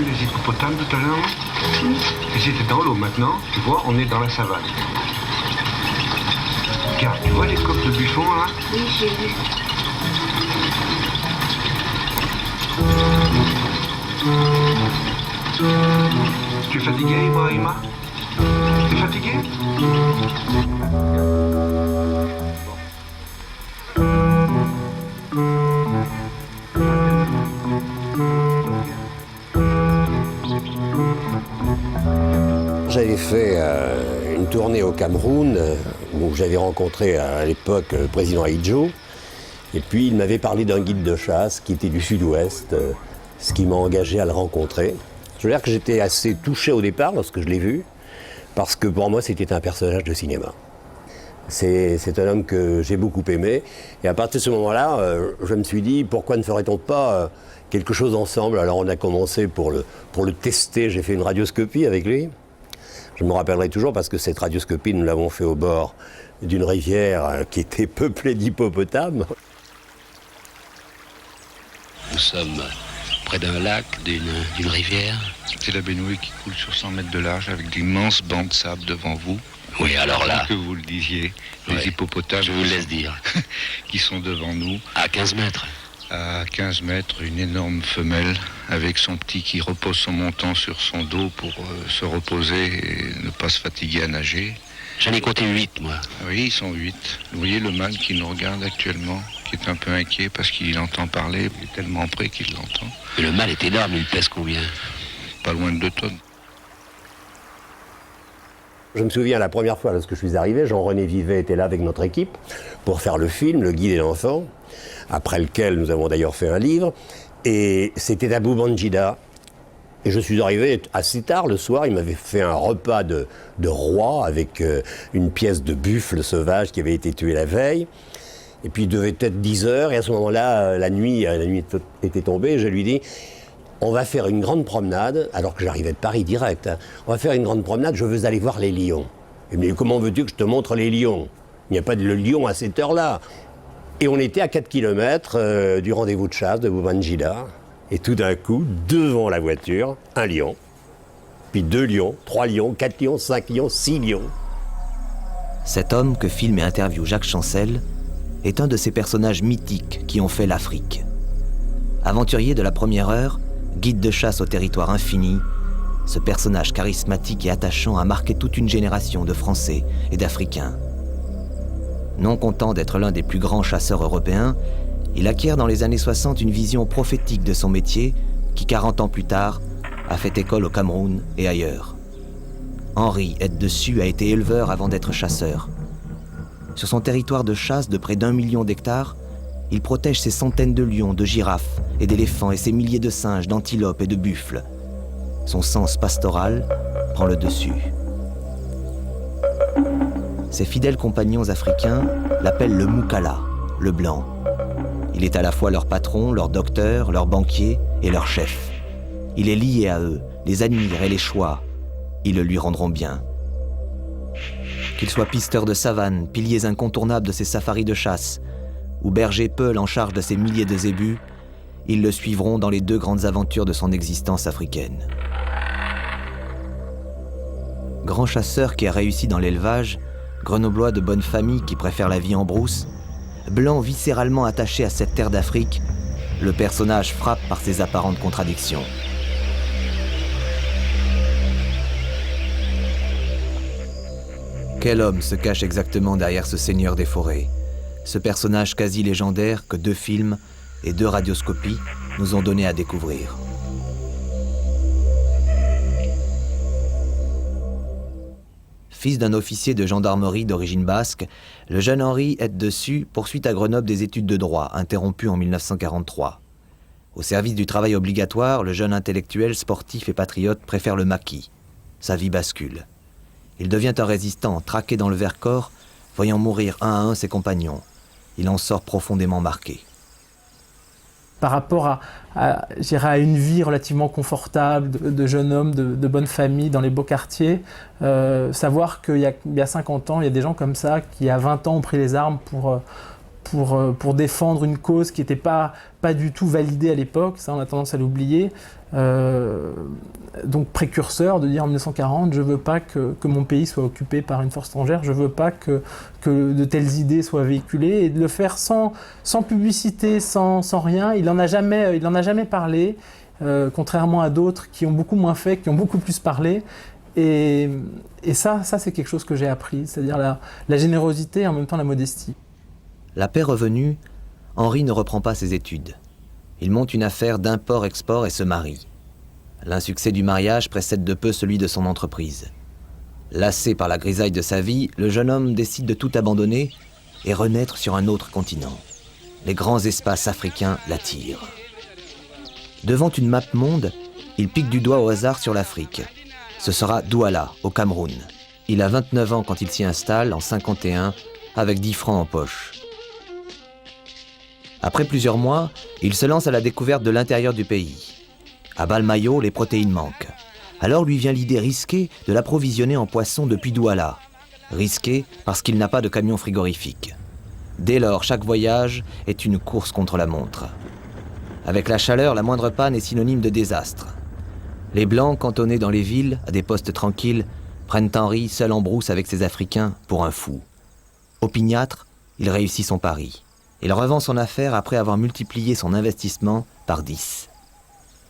vu les hippopotames tout à l'heure? Ils étaient dans l'eau. Maintenant, tu vois, on est dans la savane. Regarde, tu vois les coques de buffon là? Oui, j'ai vu. Tu es fatigué, Ibrahima? Tu es fatigué? J'avais fait une tournée au Cameroun où j'avais rencontré à l'époque le président Ahidjo. Et puis il m'avait parlé d'un guide de chasse qui était du sud-ouest, ce qui m'a engagé à le rencontrer. Je veux dire que j'étais assez touché au départ lorsque je l'ai vu, parce que pour moi c'était un personnage de cinéma. C'est un homme que j'ai beaucoup aimé. Et à partir de ce moment-là, je me suis dit, pourquoi ne ferait-on pas quelque chose ensemble? Alors on a commencé pour le tester, j'ai fait une radioscopie avec lui. Je me rappellerai toujours parce que cette radioscopie, nous l'avons fait au bord d'une rivière qui était peuplée d'hippopotames. Nous sommes près d'un lac, d'une rivière. C'est la Benoué qui coule sur 100 mètres de large avec d'immenses bancs de sable devant vous. Oui, alors là... Que vous le disiez, les ouais, hippopotames... Je vous laisse dire. qui sont devant nous. À 15 mètres. À 15 mètres, une énorme femelle avec son petit qui repose son montant sur son dos pour se reposer et ne pas se fatiguer à nager. J'en ai compté 8, moi. Oui, ils sont 8. Vous voyez le mâle qui nous regarde actuellement, qui est un peu inquiet parce qu'il entend parler, il est tellement près qu'il l'entend. Et le mâle est énorme, il pèse combien? Pas loin de 2 tonnes. Je me souviens la première fois lorsque je suis arrivé, Jean-René Vivet était là avec notre équipe pour faire le film, Le Guide et l'Enfant, après lequel nous avons d'ailleurs fait un livre. Et c'était à Boubanjida. Et je suis arrivé assez tard le soir, il m'avait fait un repas de roi avec une pièce de buffle sauvage qui avait été tué la veille. Et puis il devait être 10 heures, et à ce moment-là, la nuit était tombée, et je lui dis, on va faire une grande promenade, alors que j'arrivais de Paris direct, hein. On va faire une grande promenade, je veux aller voir les lions. Il me dit, comment veux-tu que je te montre les lions? Il n'y a pas de lion à cette heure-là. Et on était à 4 km du rendez-vous de chasse de Boubanjida. Et tout d'un coup, devant la voiture, un lion, puis 2 lions, 3 lions, 4 lions, 5 lions, 6 lions. Cet homme que filme et interviewe Jacques Chancel est un de ces personnages mythiques qui ont fait l'Afrique. Aventurier de la première heure, guide de chasse au territoire infini, ce personnage charismatique et attachant a marqué toute une génération de Français et d'Africains. Non content d'être l'un des plus grands chasseurs européens, il acquiert dans les années 60 une vision prophétique de son métier qui, 40 ans plus tard, a fait école au Cameroun et ailleurs. Henri Aide-Dessus a été éleveur avant d'être chasseur. Sur son territoire de chasse de près d'1 million d'hectares, il protège ses centaines de lions, de girafes et d'éléphants et ses milliers de singes, d'antilopes et de buffles. Son sens pastoral prend le dessus. Ses fidèles compagnons africains l'appellent le Moukala, le blanc. Il est à la fois leur patron, leur docteur, leur banquier et leur chef. Il est lié à eux, les admire et les choisit. Ils le lui rendront bien. Qu'ils soient pisteurs de savane, piliers incontournables de ses safaris de chasse, ou bergers peuls en charge de ses milliers de zébus, ils le suivront dans les 2 grandes aventures de son existence africaine. Grand chasseur qui a réussi dans l'élevage, grenoblois de bonne famille qui préfère la vie en brousse, blanc viscéralement attaché à cette terre d'Afrique, le personnage frappe par ses apparentes contradictions. Quel homme se cache exactement derrière ce seigneur des forêts, ce personnage quasi légendaire que 2 films et 2 radioscopies nous ont donné à découvrir. Fils d'un officier de gendarmerie d'origine basque, le jeune Henri Aide-Dessus poursuit à Grenoble des études de droit, interrompues en 1943. Au service du travail obligatoire, le jeune intellectuel, sportif et patriote préfère le maquis. Sa vie bascule. Il devient un résistant, traqué dans le Vercors, voyant mourir un à un ses compagnons. Il en sort profondément marqué. Par rapport à une vie relativement confortable, de jeune homme, de bonne famille, dans les beaux quartiers, savoir qu'il y a 50 ans, il y a des gens comme ça qui, à 20 ans, ont pris les armes pour défendre une cause qui n'était pas du tout validée à l'époque, ça on a tendance à l'oublier. Donc précurseur de dire en 1940, je ne veux pas que mon pays soit occupé par une force étrangère, je ne veux pas que de telles idées soient véhiculées, et de le faire sans publicité, sans rien. Il n'en a jamais parlé, contrairement à d'autres qui ont beaucoup moins fait, qui ont beaucoup plus parlé. Et ça c'est quelque chose que j'ai appris, c'est-à-dire la générosité et en même temps la modestie. La paix revenue, Henri ne reprend pas ses études. Il monte une affaire d'import-export et se marie. L'insuccès du mariage précède de peu celui de son entreprise. Lassé par la grisaille de sa vie, le jeune homme décide de tout abandonner et renaître sur un autre continent. Les grands espaces africains l'attirent. Devant une map monde, il pique du doigt au hasard sur l'Afrique. Ce sera Douala, au Cameroun. Il a 29 ans quand il s'y installe, en 51, avec 10 francs en poche. Après plusieurs mois, il se lance à la découverte de l'intérieur du pays. À Balmayo, les protéines manquent. Alors lui vient l'idée risquée de l'approvisionner en poissons depuis Douala. Risquée parce qu'il n'a pas de camion frigorifique. Dès lors, chaque voyage est une course contre la montre. Avec la chaleur, la moindre panne est synonyme de désastre. Les Blancs, cantonnés dans les villes, à des postes tranquilles, prennent Henri, seul en brousse avec ses Africains, pour un fou. Opiniâtre, il réussit son pari. Il revend son affaire après avoir multiplié son investissement par 10.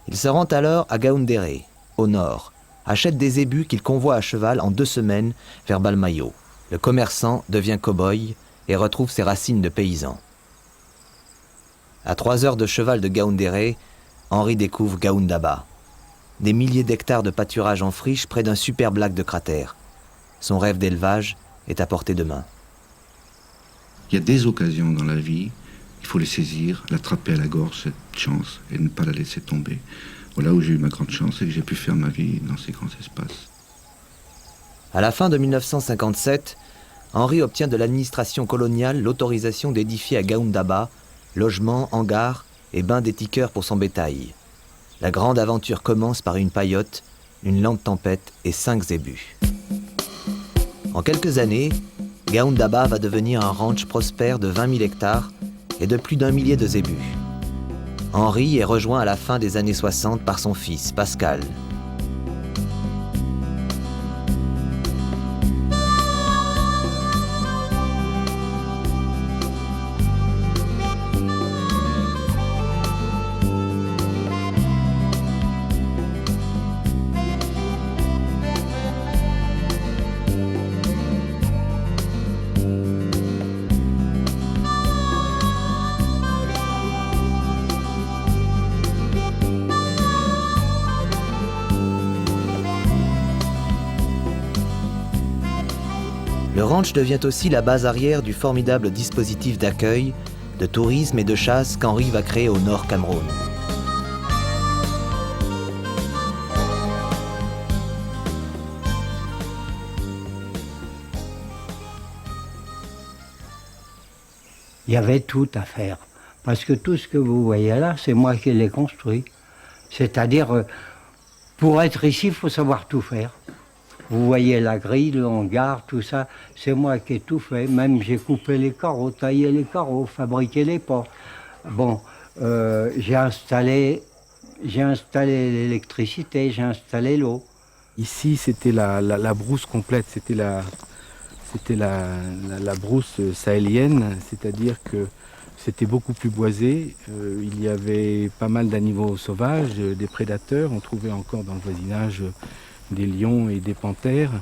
Il se rend alors à Gaoundéré, au nord, achète des ébus qu'il convoie à cheval en 2 semaines vers Balmayo. Le commerçant devient cow-boy et retrouve ses racines de paysan. À 3 heures de cheval de Gaoundéré, Henri découvre Gaoundaba. Des milliers d'hectares de pâturage en friche près d'un superbe lac de cratère. Son rêve d'élevage est à portée de main. Il y a des occasions dans la vie, il faut les saisir, l'attraper à la gorge, cette chance, et ne pas la laisser tomber. Voilà où j'ai eu ma grande chance et que j'ai pu faire ma vie dans ces grands espaces. À la fin de 1957, Henri obtient de l'administration coloniale l'autorisation d'édifier à Gaoundaba logements, hangars et bains d'étiqueurs pour son bétail. La grande aventure commence par une paillote, une lampe tempête et 5 zébus. En quelques années, Gaoundaba va devenir un ranch prospère de 20 000 hectares et de plus d'1 millier de zébus. Henri est rejoint à la fin des années 60 par son fils, Pascal. Le ranch devient aussi la base arrière du formidable dispositif d'accueil, de tourisme et de chasse qu'Henri va créer au nord Cameroun. Il y avait tout à faire. Parce que tout ce que vous voyez là, c'est moi qui l'ai construit. C'est-à-dire, pour être ici, il faut savoir tout faire. Vous voyez la grille, le hangar, tout ça, c'est moi qui ai tout fait. Même j'ai coupé les carreaux, taillé les carreaux, fabriqué les portes. Bon, j'ai installé l'électricité, j'ai installé l'eau. Ici, c'était la brousse complète, c'était la brousse sahélienne, c'est-à-dire que c'était beaucoup plus boisé. Il y avait pas mal d'animaux sauvages, des prédateurs. On trouvait encore dans le voisinage des lions et des panthères.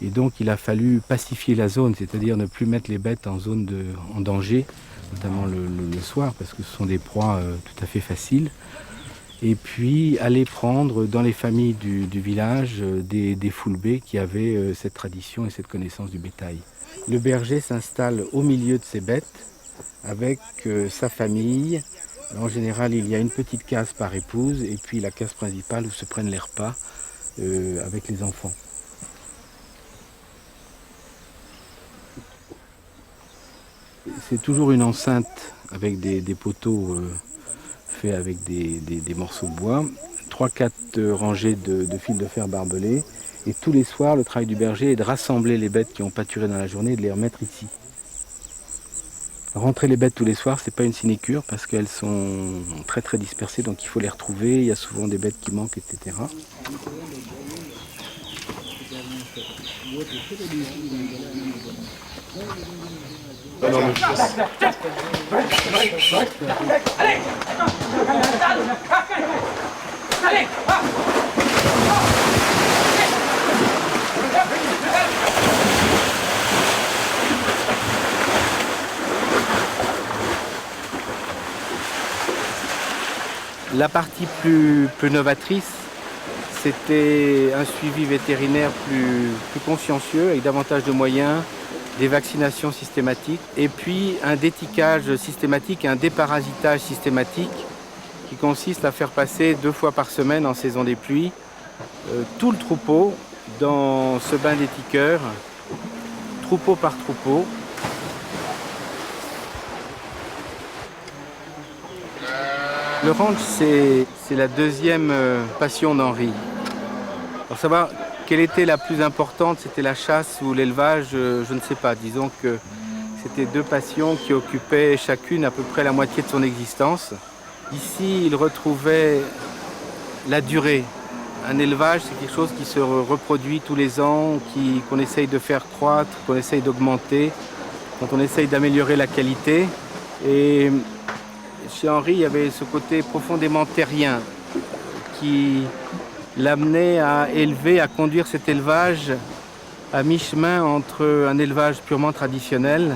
Et donc il a fallu pacifier la zone, c'est-à-dire ne plus mettre les bêtes en zone en danger, notamment le soir, parce que ce sont des proies tout à fait faciles. Et puis aller prendre dans les familles du village des foulbés qui avaient cette tradition et cette connaissance du bétail. Le berger s'installe au milieu de ses bêtes avec sa famille. En général, il y a une petite case par épouse et puis la case principale où se prennent les repas avec les enfants. C'est toujours une enceinte avec des poteaux faits avec des morceaux de bois, 3-4 rangées de fils de fer barbelés. Et tous les soirs, le travail du berger est de rassembler les bêtes qui ont pâturé dans la journée et de les remettre ici. Rentrer les bêtes tous les soirs, c'est pas une sinécure parce qu'elles sont très très dispersées, donc il faut les retrouver. Il y a souvent des bêtes qui manquent, etc. La partie plus novatrice, c'était un suivi vétérinaire plus consciencieux, avec davantage de moyens, des vaccinations systématiques, et puis un détiquage systématique et un déparasitage systématique qui consiste à faire passer 2 fois par semaine en saison des pluies tout le troupeau dans ce bain d'étiqueur, troupeau par troupeau. Le ranch, c'est la deuxième passion d'Henri. Pour savoir quelle était la plus importante, c'était la chasse ou l'élevage, je ne sais pas. Disons que c'était 2 passions qui occupaient chacune à peu près la moitié de son existence. Ici, il retrouvait la durée. Un élevage, c'est quelque chose qui se reproduit tous les ans, qu'on essaye de faire croître, qu'on essaye d'augmenter, dont on essaye d'améliorer la qualité. Et chez Henri, il y avait ce côté profondément terrien qui l'amenait à élever, à conduire cet élevage à mi-chemin entre un élevage purement traditionnel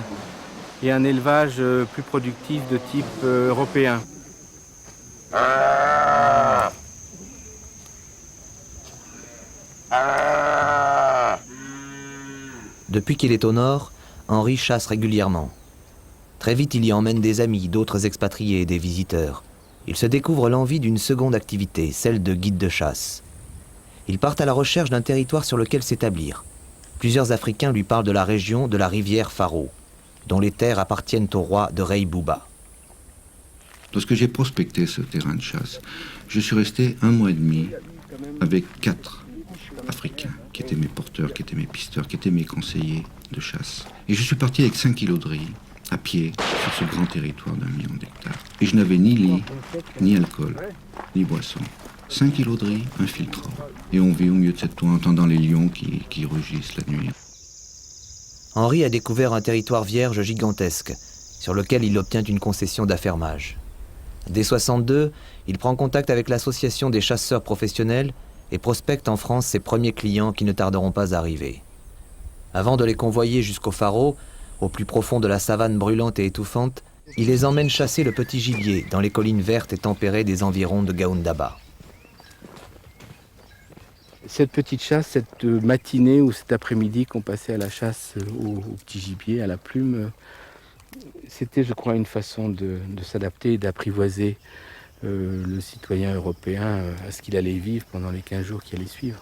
et un élevage plus productif de type européen. Depuis qu'il est au nord, Henri chasse régulièrement. Très vite, il y emmène des amis, d'autres expatriés et des visiteurs. Il se découvre l'envie d'une seconde activité, celle de guide de chasse. Ils partent à la recherche d'un territoire sur lequel s'établir. Plusieurs Africains lui parlent de la région de la rivière Faro, dont les terres appartiennent au roi de Rei Bouba. Lorsque j'ai prospecté ce terrain de chasse, je suis resté 1 mois et demi avec 4 Africains, qui étaient mes porteurs, qui étaient mes pisteurs, qui étaient mes conseillers de chasse. Et je suis parti avec 5 kilos de riz, à pied, sur ce grand territoire d'1 million d'hectares. Et je n'avais ni lit, ni alcool, ni boisson. 5 kilos de riz, un filtre. Et on vit au milieu de cette tour, en entendant les lions qui rugissent la nuit. Henri a découvert un territoire vierge gigantesque, sur lequel il obtient une concession d'affermage. Dès 62, il prend contact avec l'association des chasseurs professionnels et prospecte en France ses premiers clients qui ne tarderont pas à arriver. Avant de les convoyer jusqu'au Faro, au plus profond de la savane brûlante et étouffante, il les emmène chasser le petit gibier dans les collines vertes et tempérées des environs de Gaoundaba. Cette petite chasse, cette matinée ou cet après-midi qu'on passait à la chasse au petit gibier, à la plume, c'était, je crois, une façon de s'adapter et d'apprivoiser le citoyen européen à ce qu'il allait vivre pendant les 15 jours qui allaient suivre.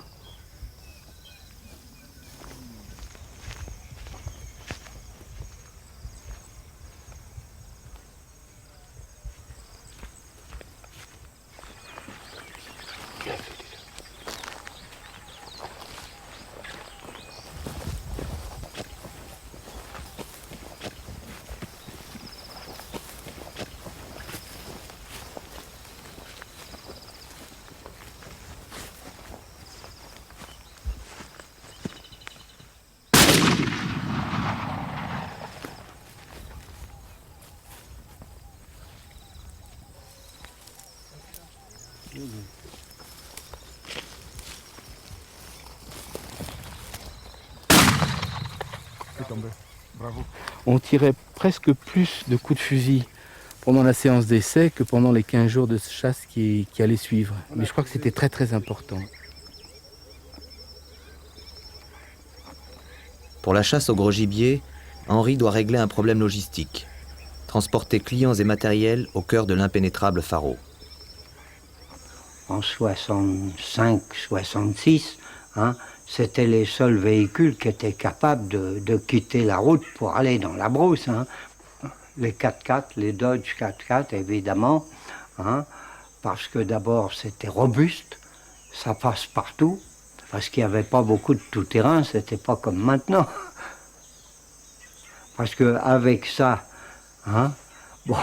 On tirait presque plus de coups de fusil pendant la séance d'essai que pendant les 15 jours de chasse qui allaient suivre. Mais je crois que c'était très très important. Pour la chasse au gros gibier, Henri doit régler un problème logistique. Transporter clients et matériel au cœur de l'impénétrable Faro. En 65-66, c'était les seuls véhicules qui étaient capables de quitter la route pour aller dans la brousse. Les 4x4, les Dodge 4x4 évidemment, parce que d'abord c'était robuste, ça passe partout, parce qu'il n'y avait pas beaucoup de tout-terrain, c'était pas comme maintenant. Parce qu'avec ça, Hein? Bon,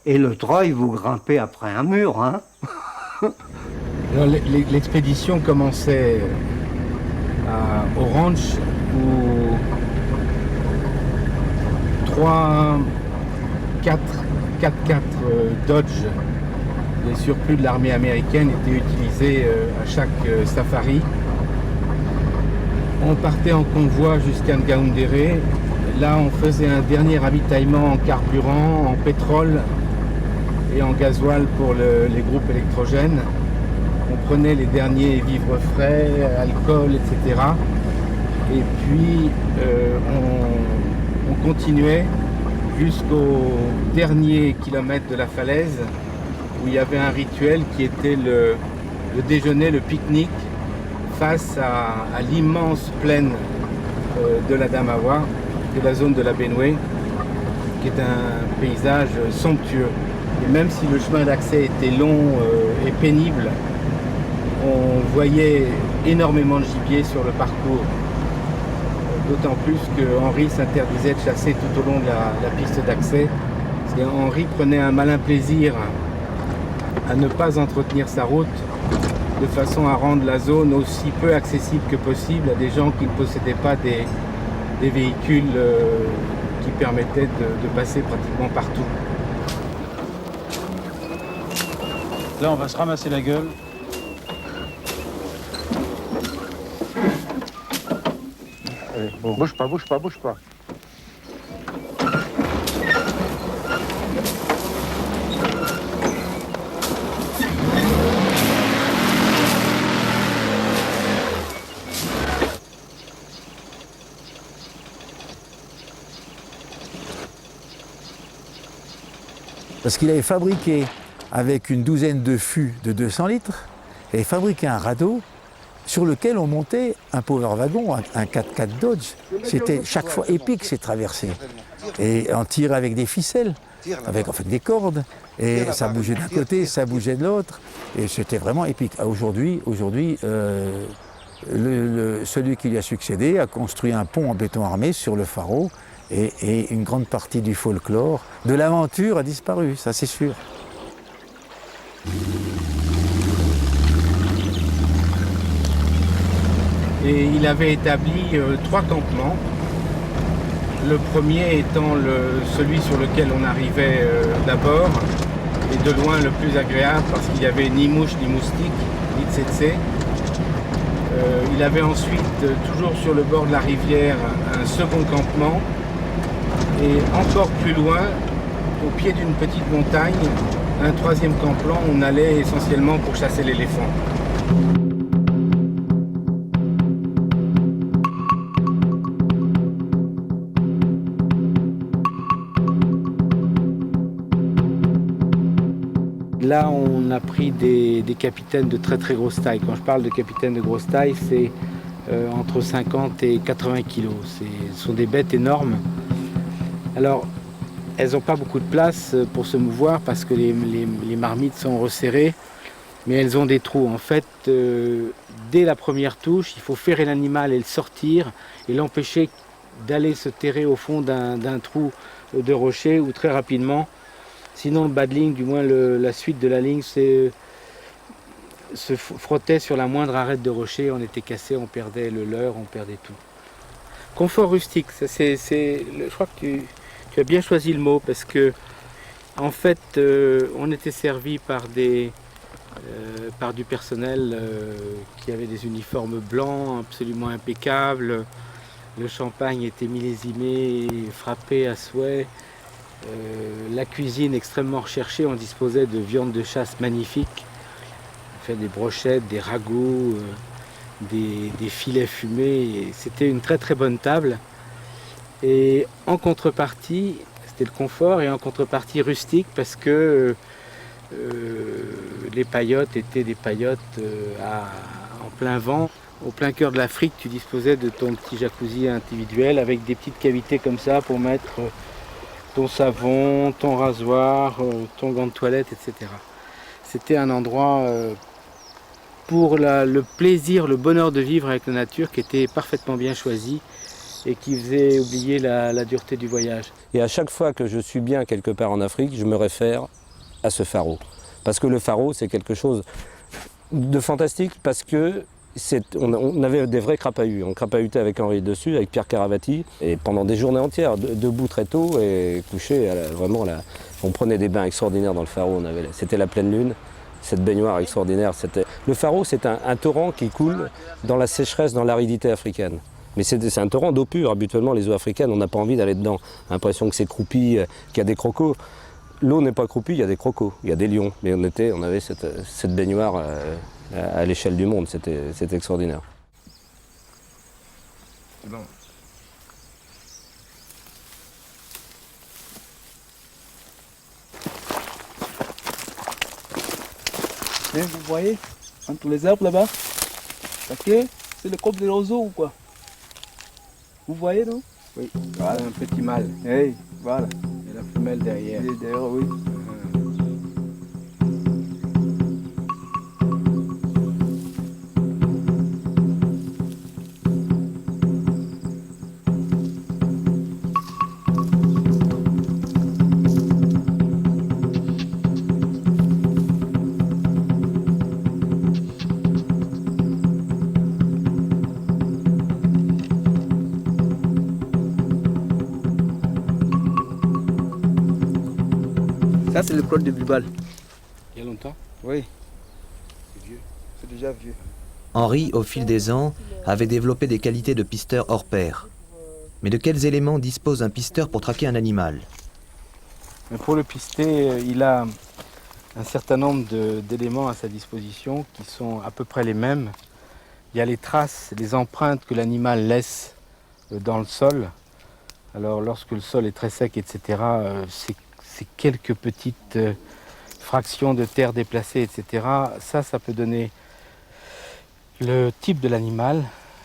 et le treuil, vous grimpez après un mur. Hein? Alors, l'expédition commençait au ranch où 4 Dodge, les surplus de l'armée américaine, étaient utilisés à chaque safari. On partait en convoi jusqu'à Ngaoundéré. Là, on faisait un dernier ravitaillement en carburant, en pétrole et en gasoil pour les groupes électrogènes. On prenait les derniers vivres frais, alcool, etc. Et puis, on continuait jusqu'au dernier kilomètre de la falaise où il y avait un rituel qui était le déjeuner, le pique-nique face à l'immense plaine de la Damawa, de la zone de la Benoué, qui est un paysage somptueux. Et même si le chemin d'accès était long et pénible, on voyait énormément de gibier sur le parcours. D'autant plus que Henri s'interdisait de chasser tout au long de la piste d'accès. Henri prenait un malin plaisir à ne pas entretenir sa route de façon à rendre la zone aussi peu accessible que possible à des gens qui ne possédaient pas des véhicules qui permettaient de passer pratiquement partout. Là, on va se ramasser la gueule. Allez, bon, bouge pas. Parce qu'il avait fabriqué, avec une douzaine de fûts de 200 litres, il avait fabriqué un radeau sur lequel on montait un power wagon, un 4x4 Dodge. C'était chaque fois épique ces traversées. Et on tirait avec des ficelles, avec en fait des cordes. Et ça bougeait d'un côté, ça bougeait de l'autre. Et c'était vraiment épique. Aujourd'hui, celui qui lui a succédé a construit un pont en béton armé sur le Faro. Et une grande partie du folklore, de l'aventure a disparu, ça c'est sûr. Et il avait établi 3 campements. Le premier étant celui sur lequel on arrivait d'abord, et de loin le plus agréable parce qu'il n'y avait ni mouches, ni moustiques, ni tsetse. Il avait ensuite, toujours sur le bord de la rivière, un second campement. Et encore plus loin, au pied d'une petite montagne, un 3e campement, on allait essentiellement pour chasser l'éléphant. Là, on a pris des capitaines de très très grosse taille. Quand je parle de capitaines de grosse taille, c'est entre 50 et 80 kilos. Ce sont des bêtes énormes. Alors, elles n'ont pas beaucoup de place pour se mouvoir parce que les marmites sont resserrées, mais elles ont des trous. En fait, dès la première touche, il faut ferrer l'animal et le sortir et l'empêcher d'aller se terrer au fond d'un trou de rocher ou très rapidement. Sinon, le bas de ligne, du moins la suite de la ligne, se frottait sur la moindre arête de rocher, on était cassé, on perdait le leurre, on perdait tout. Confort rustique, je crois que tu as bien choisi le mot parce que en fait on était servi par du personnel qui avait des uniformes blancs absolument impeccables. Le champagne était millésimé, frappé à souhait. La cuisine extrêmement recherchée, on disposait de viande de chasse magnifiques. On fait des brochettes, des ragoûts, des filets fumés. C'était une très très bonne table. Et en contrepartie, c'était le confort, et en contrepartie rustique parce que les paillotes étaient des paillotes en plein vent. Au plein cœur de l'Afrique, tu disposais de ton petit jacuzzi individuel avec des petites cavités comme ça pour mettre ton savon, ton rasoir, ton gant de toilette, etc. C'était un endroit pour le plaisir, le bonheur de vivre avec la nature qui était parfaitement bien choisi et qui faisait oublier la dureté du voyage. Et à chaque fois que je suis bien quelque part en Afrique, je me réfère à ce pharaon. Parce que le pharaon, c'est quelque chose de fantastique, parce que on avait des vrais crapahuts. On crapahutait avec Henri dessus, avec Pierre Caravati, et pendant des journées entières, debout très tôt et couché, on prenait des bains extraordinaires dans le pharaon. C'était la pleine lune, cette baignoire extraordinaire. Le pharaon, c'est un torrent qui coule dans la sécheresse, dans l'aridité africaine. Mais c'est un torrent d'eau pure. Habituellement, les eaux africaines, on n'a pas envie d'aller dedans. L'impression que c'est croupi, qu'il y a des crocos. L'eau n'est pas croupie, il y a des crocos, il y a des lions. Mais on avait cette baignoire à l'échelle du monde. C'était extraordinaire. C'est bon. Vous voyez, entre les arbres là-bas, ok, c'est le coq de roseau ou quoi? Vous voyez, non? Oui, voilà un petit mâle. Hey, voilà. Et la femelle derrière. Et derrière, oui. Ça, c'est le crotte de Bilbal. Il y a longtemps? Oui. C'est vieux. C'est déjà vieux. Henri, au fil des ans, avait développé des qualités de pisteur hors pair. Mais de quels éléments dispose un pisteur pour traquer un animal? Mais pour le pister, il a un certain nombre d'éléments à sa disposition qui sont à peu près les mêmes. Il y a les traces, les empreintes que l'animal laisse dans le sol. Alors lorsque le sol est très sec, etc., c'est quelques petites fractions de terre déplacées, etc. Ça peut donner le type de l'animal,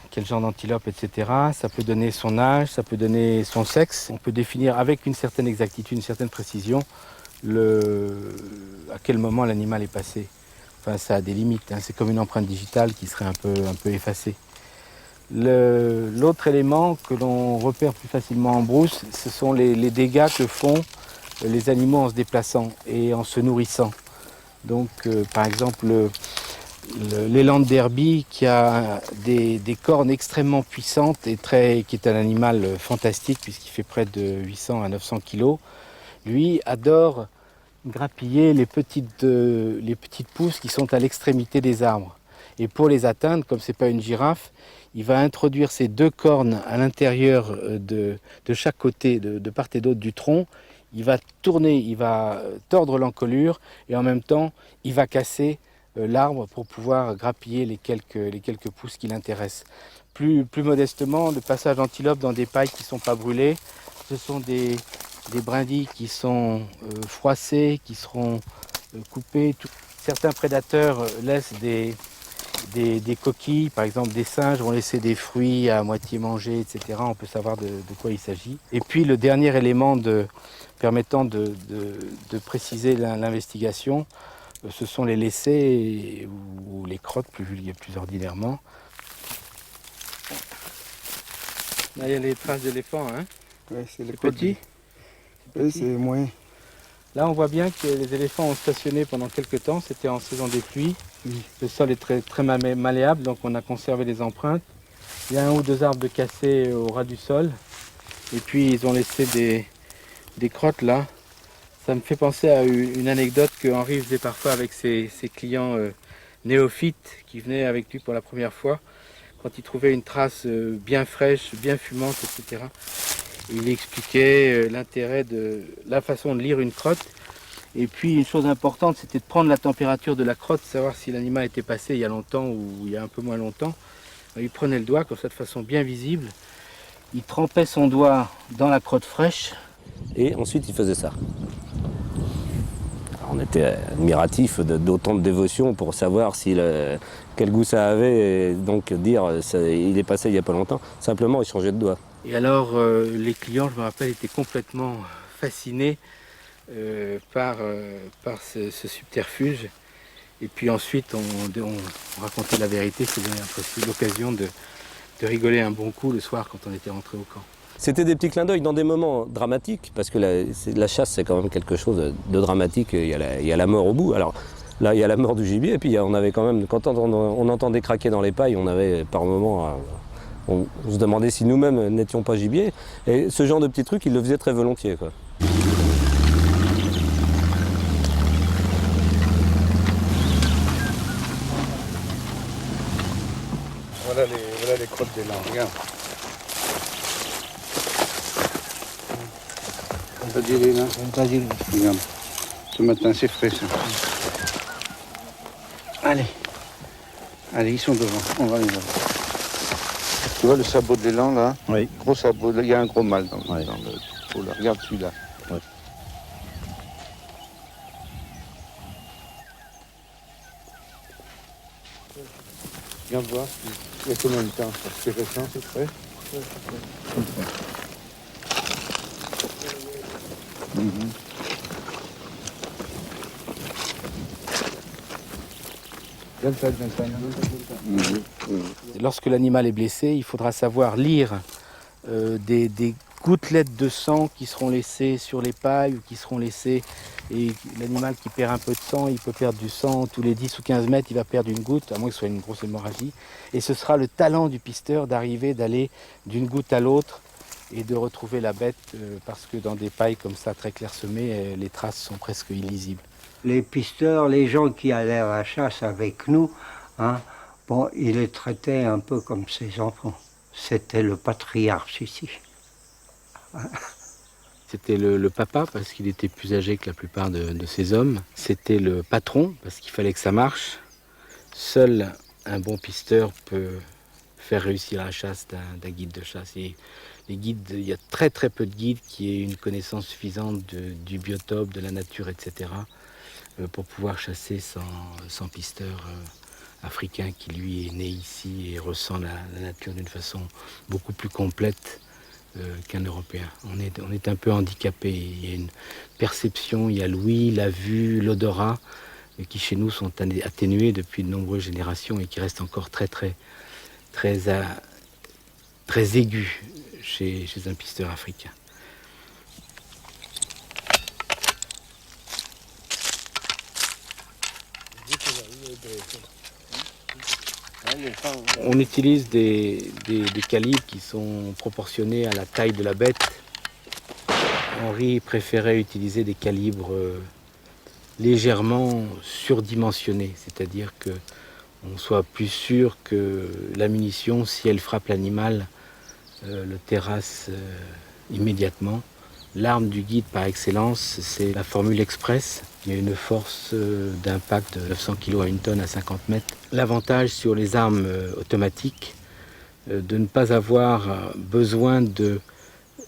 quel genre d'antilope, etc. Ça peut donner son âge, ça peut donner son sexe. On peut définir avec une certaine exactitude, une certaine précision, à quel moment l'animal est passé. Enfin, ça a des limites, hein. C'est comme une empreinte digitale qui serait un peu effacée. L'autre élément que l'on repère plus facilement en brousse, ce sont les dégâts que font les animaux en se déplaçant et en se nourrissant. Donc, par exemple, l'élan de derby qui a des cornes extrêmement puissantes et qui est un animal fantastique puisqu'il fait près de 800 à 900 kg, lui adore grappiller les petites pousses qui sont à l'extrémité des arbres. Et pour les atteindre, comme ce n'est pas une girafe, il va introduire ses deux cornes à l'intérieur de chaque côté, de part et d'autre du tronc. Il va tourner, il va tordre l'encolure et en même temps, il va casser l'arbre pour pouvoir grappiller les quelques pousses qui l'intéressent. Plus modestement, le passage d'antilope dans des pailles qui ne sont pas brûlées, ce sont des brindilles qui sont froissées, qui seront coupées. Certains prédateurs laissent des coquilles, par exemple des singes vont laisser des fruits à moitié mangés, etc. On peut savoir de quoi il s'agit. Et puis le dernier élément permettant de préciser l'investigation, ce sont les laissés ou les crottes plus ordinairement. Là, il y a les traces d'éléphants, hein? Oui, c'est le petit. Oui, c'est moyen. Là, on voit bien que les éléphants ont stationné pendant quelques temps. C'était en saison des pluies. Oui. Le sol est très, très malléable, donc on a conservé les empreintes. Il y a un ou deux arbres cassés au ras du sol. Et puis, ils ont laissé des crottes là. Ça me fait penser à une anecdote que Henri faisait parfois avec ses clients néophytes qui venaient avec lui pour la première fois. Quand il trouvait une trace bien fraîche, bien fumante, etc. Il expliquait l'intérêt de la façon de lire une crotte. Et puis une chose importante, c'était de prendre la température de la crotte, savoir si l'animal était passé il y a longtemps ou il y a un peu moins longtemps. Il prenait le doigt comme ça de façon bien visible. Il trempait son doigt dans la crotte fraîche. Et ensuite il faisait ça. On était admiratifs d'autant de dévotion pour savoir quel goût ça avait et donc dire il est passé il n'y a pas longtemps. Simplement il changeait de doigt. Et alors les clients, je me rappelle, étaient complètement fascinés par ce subterfuge. Et puis ensuite on racontait la vérité, c'était l'occasion de De rigoler un bon coup le soir quand on était rentré au camp. C'était des petits clins d'œil dans des moments dramatiques, parce que la chasse, c'est quand même quelque chose de dramatique. Il y a la mort au bout. Alors là, il y a la mort du gibier, et puis on avait quand même, quand on entendait craquer dans les pailles, on avait par moments, on se demandait si nous-mêmes n'étions pas gibier. Et ce genre de petits trucs, ils le faisaient très volontiers, quoi. Voilà les crottes d'élan, regarde. On va dire là. Regarde. Ce matin, c'est frais, ça. Allez. Allez, ils sont devant. On va les voir. Tu vois le sabot de l'élan, là? Oui. Gros sabot. Il y a un gros mâle dans le trou, là. Regarde celui-là. Ouais. Viens voir. Il y a combien de temps? C'est récent, c'est frais? Lorsque l'animal est blessé, il faudra savoir lire des gouttelettes de sang qui seront laissées sur les pailles ou qui seront laissées. Et l'animal qui perd un peu de sang, il peut perdre du sang tous les 10 ou 15 mètres, il va perdre une goutte, à moins que ce soit une grosse hémorragie. Et ce sera le talent du pisteur d'aller d'une goutte à l'autre et de retrouver la bête, parce que dans des pailles comme ça, très clairsemées, les traces sont presque illisibles. Les pisteurs, les gens qui allaient à la chasse avec nous, hein, bon, ils les traitaient un peu comme ses enfants. C'était le patriarche ici. C'était le papa, parce qu'il était plus âgé que la plupart de ces hommes. C'était le patron, parce qu'il fallait que ça marche. Seul un bon pisteur peut faire réussir la chasse d'un guide de chasse. Et les guides, il y a très très peu de guides qui aient une connaissance suffisante du biotope, de la nature, etc., pour pouvoir chasser sans pisteur africain qui lui est né ici et ressent la nature d'une façon beaucoup plus complète qu'un Européen. On est un peu handicapé. Il y a une perception, il y a l'ouïe, la vue, l'odorat, qui chez nous sont atténués depuis de nombreuses générations et qui restent encore très aigus chez un pisteur africain. On utilise des calibres qui sont proportionnés à la taille de la bête. Henri préférait utiliser des calibres légèrement surdimensionnés, c'est-à-dire qu'on soit plus sûr que la munition, si elle frappe l'animal, le terrasse immédiatement. L'arme du guide par excellence, c'est la formule express. Il y a une force d'impact de 900 kg à 1 tonne à 50 mètres. L'avantage sur les armes automatiques, de ne pas avoir besoin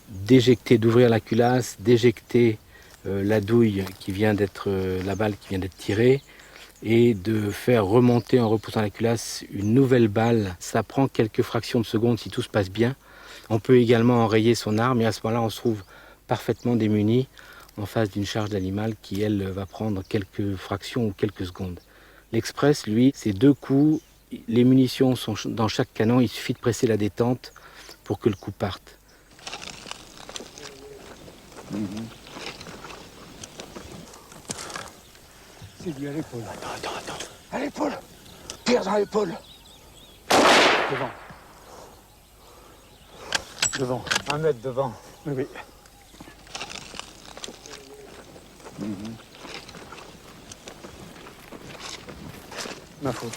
d'éjecter, d'ouvrir la culasse, d'éjecter la douille qui vient d'être, la balle qui vient d'être tirée, et de faire remonter en repoussant la culasse une nouvelle balle. Ça prend quelques fractions de seconde si tout se passe bien. On peut également enrayer son arme et à ce moment-là on se trouve parfaitement démuni en face d'une charge d'animal qui, elle, va prendre quelques fractions ou quelques secondes. L'Express, lui, c'est 2 coups, les munitions sont dans chaque canon, il suffit de presser la détente pour que le coup parte. C'est lui à l'épaule. Attends. À l'épaule. Tire dans l'épaule. Devant. 1 mètre devant. Oui. Ma faute.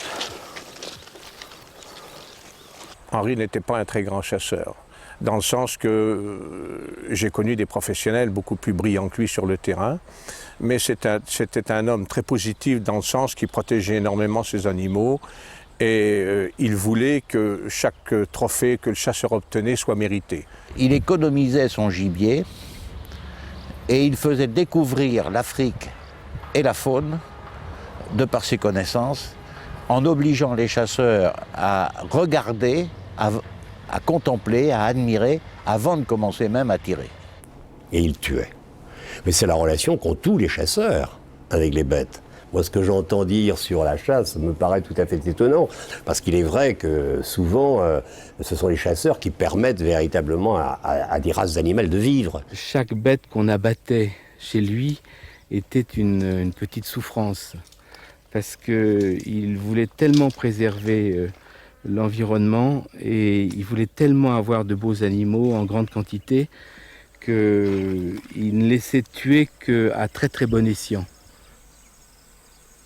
Henri n'était pas un très grand chasseur, dans le sens que j'ai connu des professionnels beaucoup plus brillants que lui sur le terrain, mais c'était un homme très positif dans le sens qu'il protégeait énormément ses animaux et il voulait que chaque trophée que le chasseur obtenait soit mérité. Il économisait son gibier et il faisait découvrir l'Afrique et la faune de par ses connaissances, en obligeant les chasseurs à regarder, à contempler, à admirer, avant de commencer même à tirer. Et il tuait. Mais c'est la relation qu'ont tous les chasseurs avec les bêtes. Moi, ce que j'entends dire sur la chasse me paraît tout à fait étonnant, parce qu'il est vrai que souvent, ce sont les chasseurs qui permettent véritablement à des races animales de vivre. Chaque bête qu'on abattait chez lui était une petite souffrance, parce qu'il voulait tellement préserver l'environnement et il voulait tellement avoir de beaux animaux en grande quantité qu'il ne laissait tuer qu'à très très bon escient.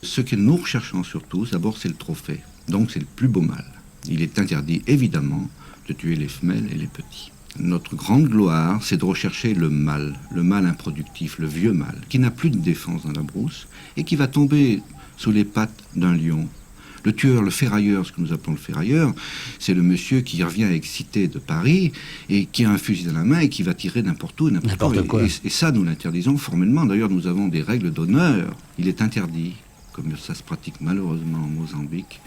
Ce que nous recherchons surtout, d'abord, c'est le trophée. Donc c'est le plus beau mâle. Il est interdit, évidemment, de tuer les femelles et les petits. Notre grande gloire, c'est de rechercher le mâle improductif, le vieux mâle, qui n'a plus de défense dans la brousse et qui va tomber sous les pattes d'un lion. Le tueur, le ferrailleur, ce que nous appelons le ferrailleur, c'est le monsieur qui revient excité de Paris et qui a un fusil dans la main et qui va tirer n'importe où, n'importe quoi. Et ça, nous l'interdisons formellement. D'ailleurs, nous avons des règles d'honneur. Il est interdit, comme ça se pratique malheureusement en Mozambique,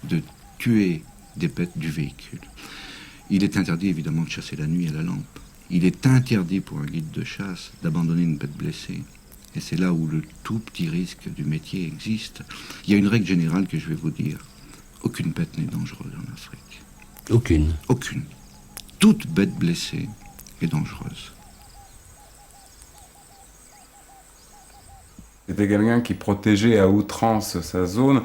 de tuer des bêtes du véhicule. Il est interdit évidemment de chasser la nuit à la lampe. Il est interdit pour un guide de chasse d'abandonner une bête blessée. Et c'est là où le tout petit risque du métier existe. Il y a une règle générale que je vais vous dire. Aucune bête n'est dangereuse en Afrique. Aucune. Aucune. Toute bête blessée est dangereuse. C'était quelqu'un qui protégeait à outrance sa zone,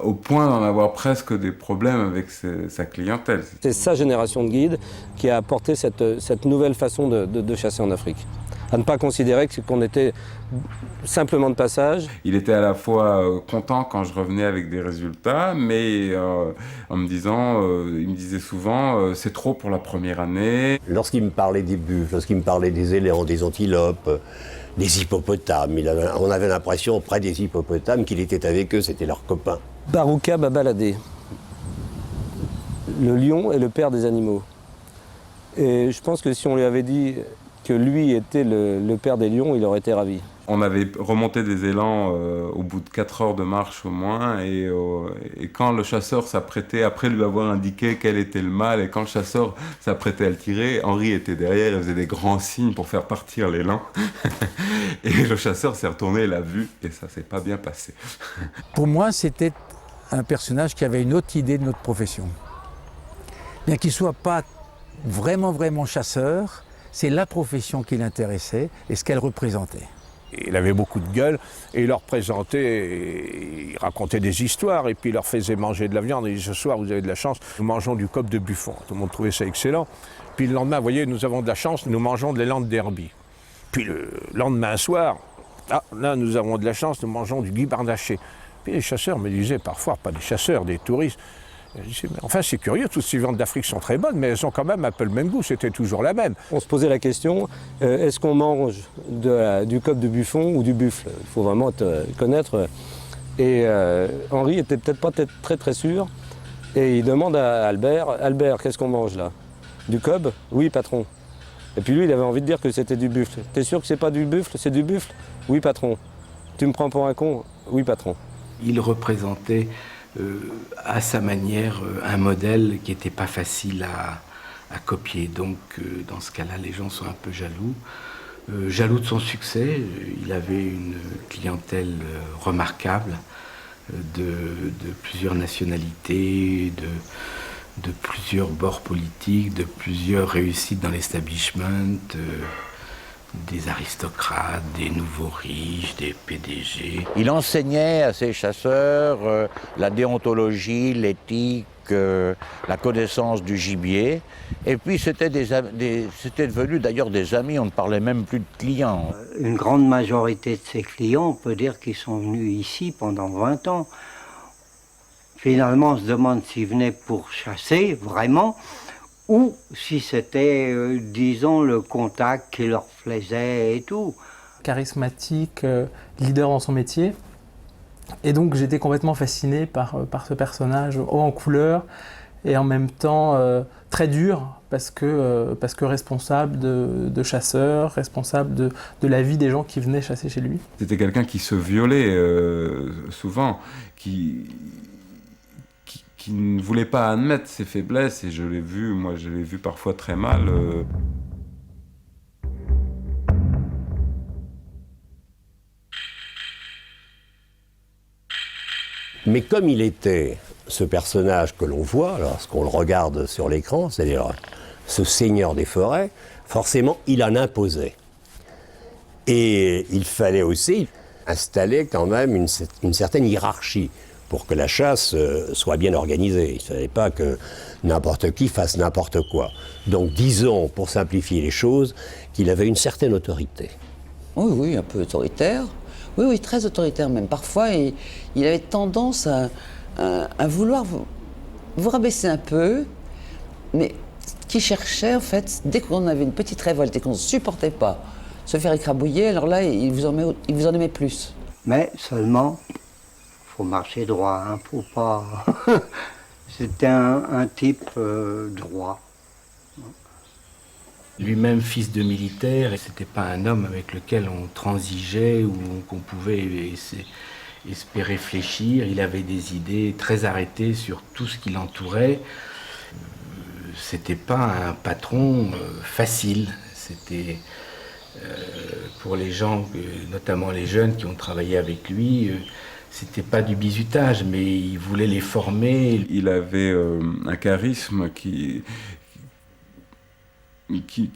au point d'en avoir presque des problèmes avec sa clientèle. C'est sa génération de guides qui a apporté cette nouvelle façon de chasser en Afrique. À ne pas considérer qu'on était simplement de passage. Il était à la fois content quand je revenais avec des résultats, mais en me disant, il me disait souvent, c'est trop pour la première année. Lorsqu'il me parlait des buffles, lorsqu'il me parlait des éléphants, des antilopes, des hippopotames, on avait l'impression, près des hippopotames, qu'il était avec eux, c'était leurs copains. Barouka Babaladé. Le lion est le père des animaux. Et je pense que si on lui avait dit que lui était le père des lions, il aurait été ravi. On avait remonté des élans au bout de 4 heures de marche au moins, et quand le chasseur s'apprêtait, après lui avoir indiqué quel était le mâle, et quand le chasseur s'apprêtait à le tirer, Henri était derrière, il faisait des grands signes pour faire partir l'élan. Et le chasseur s'est retourné, l'a vu, et ça s'est pas bien passé. Pour moi, c'était un personnage qui avait une autre idée de notre profession. Bien qu'il ne soit pas vraiment chasseur, c'est la profession qui l'intéressait et ce qu'elle représentait. Il avait beaucoup de gueule et il leur présentait, il racontait des histoires et puis il leur faisait manger de la viande. Et ce soir, vous avez de la chance, nous mangeons du coq de buffon. Tout le monde trouvait ça excellent. Puis le lendemain, vous voyez, nous avons de la chance, nous mangeons de l'élan de derby. Puis le lendemain soir, là, nous avons de la chance, nous mangeons du guibardaché. Puis les chasseurs me disaient parfois, pas des chasseurs, des touristes, je disais, mais enfin c'est curieux, toutes ces viandes d'Afrique sont très bonnes, mais elles ont quand même un peu le même goût, c'était toujours la même. On se posait la question, est-ce qu'on mange du coq de buffon ou du buffle? Il faut vraiment connaître. Et Henri était peut-être pas très sûr, et il demande à Albert, qu'est-ce qu'on mange là? Du cob? Oui patron. Et puis lui il avait envie de dire que c'était du buffle. T'es sûr que c'est pas du buffle, c'est du buffle? Oui patron. Tu me prends pour un con? Oui patron. Il représentait à sa manière un modèle qui n'était pas facile à copier. Donc dans ce cas-là, les gens sont un peu jaloux. Jaloux de son succès, il avait une clientèle remarquable de plusieurs nationalités, de plusieurs bords politiques, de plusieurs réussites dans l'establishment, des aristocrates, des nouveaux riches, des PDG. Il enseignait à ses chasseurs la déontologie, l'éthique, la connaissance du gibier. Et puis c'était devenu d'ailleurs des amis, on ne parlait même plus de clients. Une grande majorité de ces clients, on peut dire qu'ils sont venus ici pendant 20 ans. Finalement, on se demande s'ils venaient pour chasser, vraiment, ou si c'était, disons, le contact qui leur plaisait et tout. Charismatique, leader dans son métier. Et donc j'étais complètement fasciné par ce personnage haut en couleur et en même temps très dur parce que responsable de chasseurs, responsable de la vie des gens qui venaient chasser chez lui. C'était quelqu'un qui se violait souvent, qui ne voulait pas admettre ses faiblesses, et je l'ai vu parfois très mal. Mais comme il était ce personnage que l'on voit lorsqu'on le regarde sur l'écran, c'est-à-dire ce seigneur des forêts, forcément, il en imposait. Et il fallait aussi installer quand même une certaine hiérarchie pour que la chasse soit bien organisée. Il ne fallait pas que n'importe qui fasse n'importe quoi. Donc disons, pour simplifier les choses, qu'il avait une certaine autorité. Oui, oui, un peu autoritaire. Oui, oui, très autoritaire même. Parfois, il avait tendance à vouloir vous rabaisser un peu, mais qui cherchait, en fait, dès qu'on avait une petite révolte et qu'on ne supportait pas se faire écrabouiller, alors là, il vous en aimait plus. Mais seulement, faut marcher droit, hein, faut pas... C'était un type droit. Lui-même fils de militaire, et c'était pas un homme avec lequel on transigeait ou qu'on pouvait espérer réfléchir. Il avait des idées très arrêtées sur tout ce qui l'entourait. C'était pas un patron facile. C'était pour les gens, notamment les jeunes qui ont travaillé avec lui, c'était pas du bizutage, mais il voulait les former. Il avait un charisme qui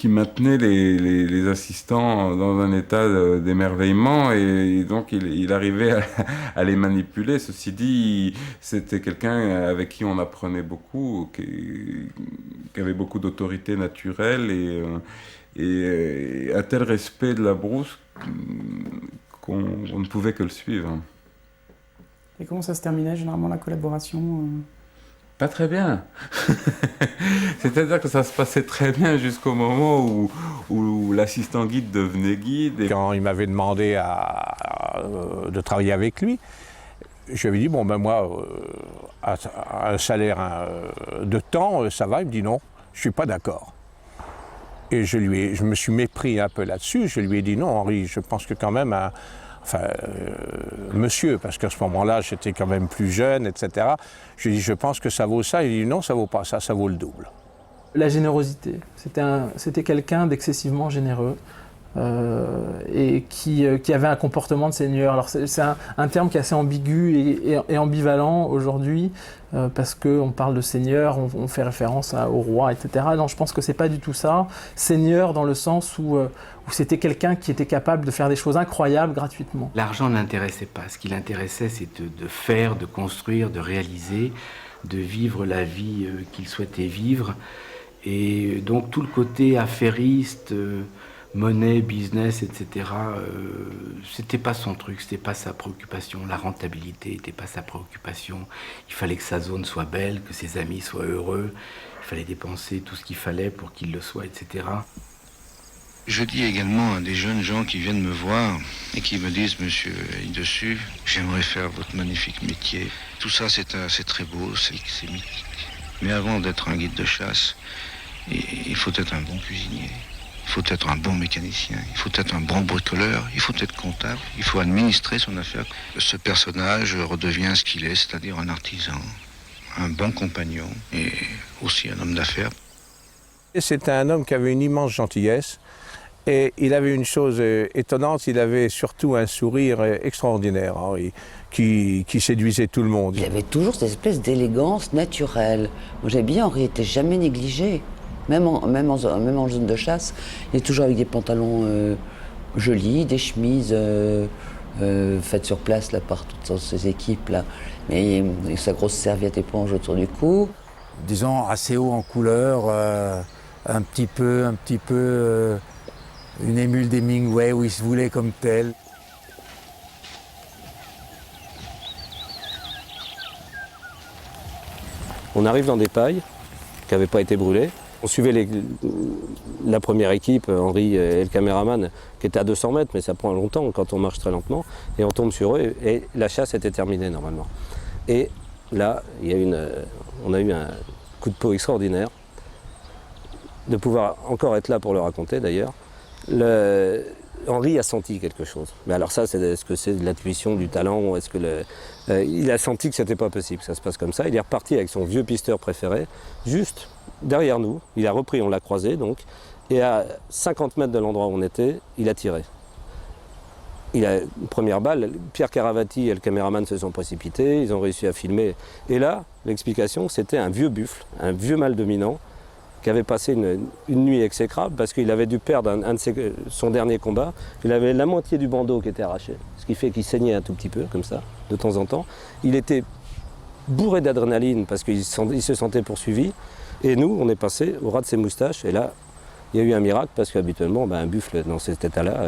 maintenait les assistants dans un état d'émerveillement, et donc il arrivait à les manipuler. Ceci dit, c'était quelqu'un avec qui on apprenait beaucoup, qui avait beaucoup d'autorité naturelle et un tel respect de la brousse qu'on ne pouvait que le suivre. Et comment ça se terminait généralement la collaboration Pas très bien. C'est-à-dire que ça se passait très bien jusqu'au moment où l'assistant guide devenait guide. Et quand il m'avait demandé de travailler avec lui, je lui avais dit, bon ben moi, à un salaire de temps, ça va. Il me dit non, je ne suis pas d'accord. Et je me suis mépris un peu là-dessus. Je lui ai dit non, Henri, je pense que quand même... monsieur, parce qu'à ce moment-là, j'étais quand même plus jeune, etc. Je lui ai dit, je pense que ça vaut ça. Il dit, non, ça vaut pas ça, ça vaut le double. La générosité. C'était quelqu'un d'excessivement généreux et qui avait un comportement de seigneur. Alors c'est un terme qui est assez ambigu et ambivalent aujourd'hui parce qu'on parle de seigneur, on fait référence au roi, etc. Non, je pense que c'est pas du tout ça. Seigneur dans le sens où c'était quelqu'un qui était capable de faire des choses incroyables gratuitement. L'argent ne l'intéressait pas. Ce qui l'intéressait, c'est de faire, de construire, de réaliser, de vivre la vie qu'il souhaitait vivre. Et donc tout le côté affairiste, monnaie, business, etc., c'était pas son truc, c'était pas sa préoccupation. La rentabilité n'était pas sa préoccupation. Il fallait que sa zone soit belle, que ses amis soient heureux. Il fallait dépenser tout ce qu'il fallait pour qu'il le soit, etc. Je dis également à des jeunes gens qui viennent me voir et qui me disent, monsieur Dessus, j'aimerais faire votre magnifique métier. Tout ça, c'est très beau, c'est mythique. Mais avant d'être un guide de chasse, il faut être un bon cuisinier, il faut être un bon mécanicien, il faut être un bon bricoleur, il faut être comptable, il faut administrer son affaire. Ce personnage redevient ce qu'il est, c'est-à-dire un artisan, un bon compagnon et aussi un homme d'affaires. C'était un homme qui avait une immense gentillesse. Et il avait une chose étonnante, il avait surtout un sourire extraordinaire, Henri, qui séduisait tout le monde. Il avait toujours cette espèce d'élégance naturelle. Moi j'aimais bien, Henri n'était jamais négligé. Même en zone de chasse, il est toujours avec des pantalons jolis, des chemises faites sur place là, par toutes ses équipes, là. Mais avec sa grosse serviette éponge autour du cou. Disons assez haut en couleur, un petit peu une émule d'Hemingway où il se voulait comme tel. On arrive dans des pailles qui n'avaient pas été brûlées. On suivait la première équipe, Henri et le caméraman, qui était à 200 mètres, mais ça prend longtemps quand on marche très lentement. Et on tombe sur eux et la chasse était terminée normalement. Et là, on a eu un coup de peau extraordinaire de pouvoir encore être là pour le raconter d'ailleurs. Henri a senti quelque chose. Mais alors ça, est-ce que c'est de l'intuition, du talent, est-ce que il a senti que c'était pas possible, que ça se passe comme ça. Il est reparti avec son vieux pisteur préféré, juste derrière nous. Il a repris, on l'a croisé donc, et à 50 mètres de l'endroit où on était, il a tiré. Première balle, Pierre Caravati et le caméraman se sont précipités, ils ont réussi à filmer. Et là, l'explication, c'était un vieux buffle, un vieux mâle dominant, qui avait passé une nuit exécrable parce qu'il avait dû perdre son dernier combat. Il avait la moitié du bandeau qui était arraché, ce qui fait qu'il saignait un tout petit peu, comme ça, de temps en temps. Il était bourré d'adrénaline parce qu'il se sentait poursuivi. Et nous, on est passé au ras de ses moustaches. Et là, il y a eu un miracle parce qu'habituellement, un buffle dans cet état-là,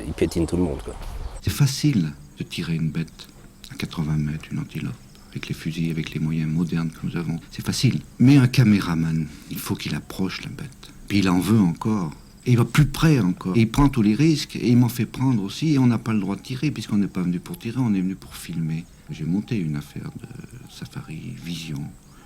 il piétine tout le monde, quoi. C'est facile de tirer une bête à 80 mètres, une antilope, avec les fusils, avec les moyens modernes que nous avons. C'est facile. Mais un caméraman, il faut qu'il approche la bête. Puis il en veut encore. Et il va plus près encore. Et il prend tous les risques. Et il m'en fait prendre aussi. Et on n'a pas le droit de tirer, puisqu'on n'est pas venu pour tirer, on est venu pour filmer. J'ai monté une affaire de safari vision.